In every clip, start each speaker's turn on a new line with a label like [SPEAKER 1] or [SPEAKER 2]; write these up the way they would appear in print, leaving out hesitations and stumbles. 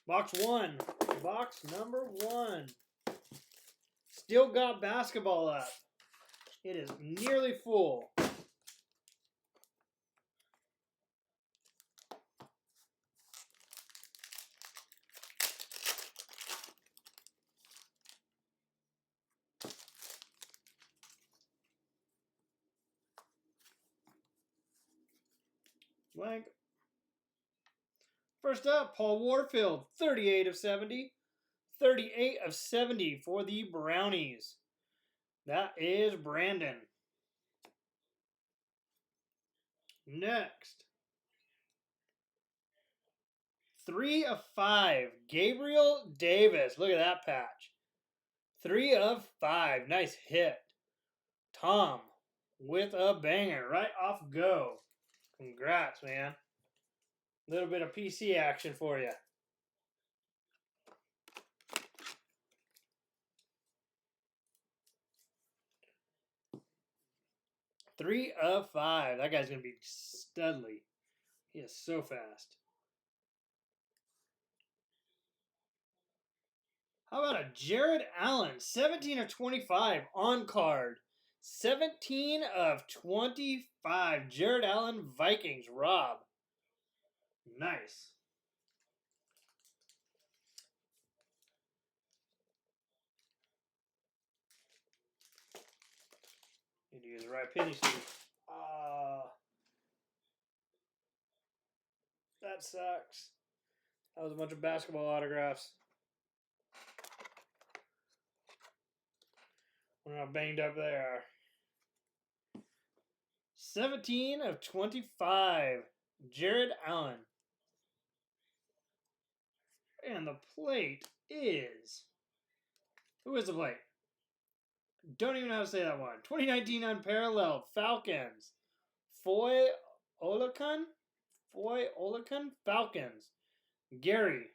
[SPEAKER 1] Box 1. Box number 1. Still got basketball up. It is nearly full. Blank. First up, Paul Warfield, 38 of 70. 38 of 70 for the Brownies. That is Brandon. Next. 3 of 5, Gabriel Davis. Look at that patch. 3 of 5. Nice hit. Tom with a banger right off go. Congrats, man. A little bit of PC action for you. Three of 5. That guy's going to be studly. He is so fast. How about a Jared Allen? 17 of 25 on card. 17 of 25. Jared Allen, Vikings. Rob. Nice. Need to use the right penny sleeve. That sucks. That was a bunch of basketball autographs. Wonder how banged up they are. 17 of 25. Jared Allen. And the plate is... Who is the plate? Don't even know how to say that one. 2019 Unparalleled Falcons. Foy Olakun? Falcons. Gary.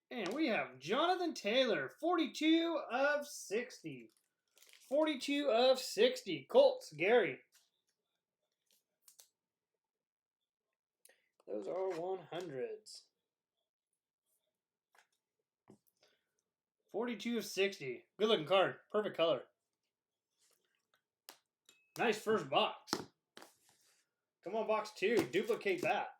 [SPEAKER 1] And we have Jonathan Taylor, 42 of 60. 42 of 60. Colts, Gary. Those are 100s. 42 of 60. Good looking card. Perfect color. Nice first box. Come on, box 2. Duplicate that.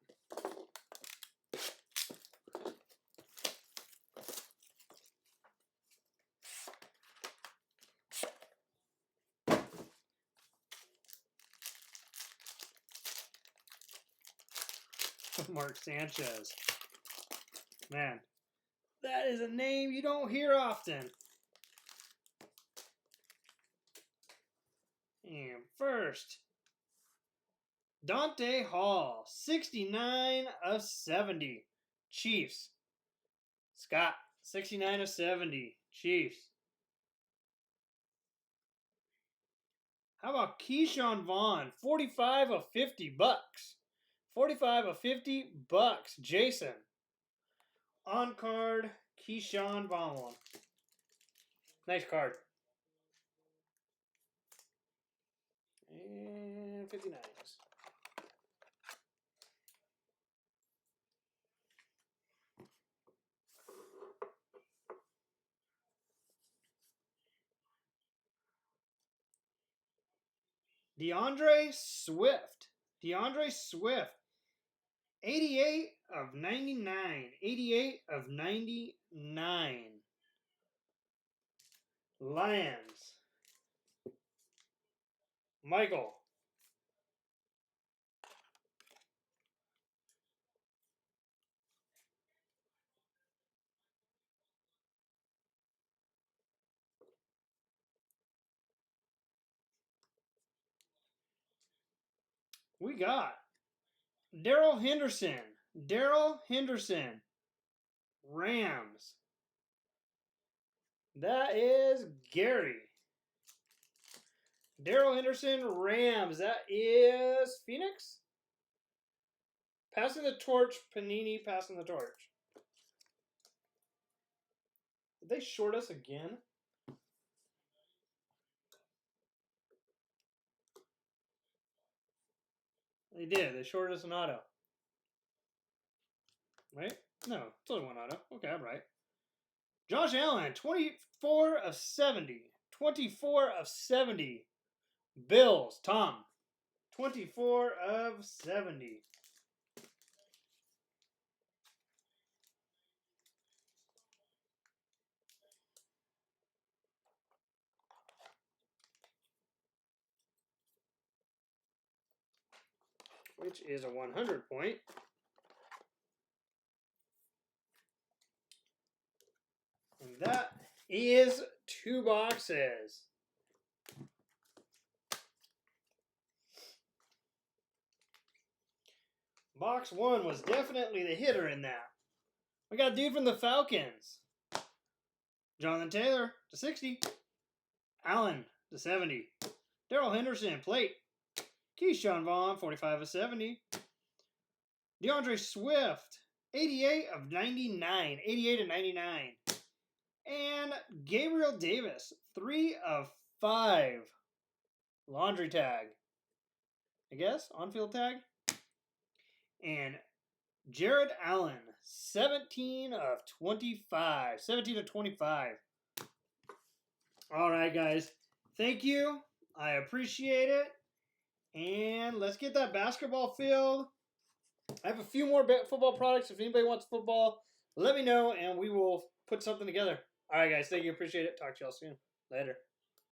[SPEAKER 1] Mark Sanchez. Man, that is a name you don't hear often. And first, Dante Hall, 69 of 70. Chiefs. Scott, 69 of 70. Chiefs. How about Keyshawn Vaughn, 45 of 50 bucks. 45 of 50 bucks. Jason. On card, Keyshawn Vaughn. Nice card. And 59s. DeAndre Swift. 88 of 99. 88 of 99. Lions. Michael. We got Darrell Henderson. Rams. That is Gary. Darrell Henderson, Rams. That is Phoenix. Passing the torch. Panini passing the torch. Did they short us again? They did. They shorted us an auto. Right? No, it's only one auto. Okay, I'm right. Josh Allen, 24 of 70. 24 of 70. Bills, Tom. 24 of 70. Which is a 100 point. And that is 2 boxes. Box 1 was definitely the hitter in that. We got a dude from the Falcons. Jonathan Taylor to 60. Allen to 70. Darrell Henderson, plate. Keyshawn Vaughn, 45 of 70. DeAndre Swift, 88 of 99. 88 of 99. And Gabriel Davis, 3 of 5. Laundry tag. I guess, on-field tag. And Jared Allen, 17 of 25. 17 of 25. All right, guys. Thank you. I appreciate it. And let's get that basketball filled. I have a few more football products. If anybody wants football, let me know, and we will put something together. All right, guys. Thank you. Appreciate it. Talk to y'all soon. Later.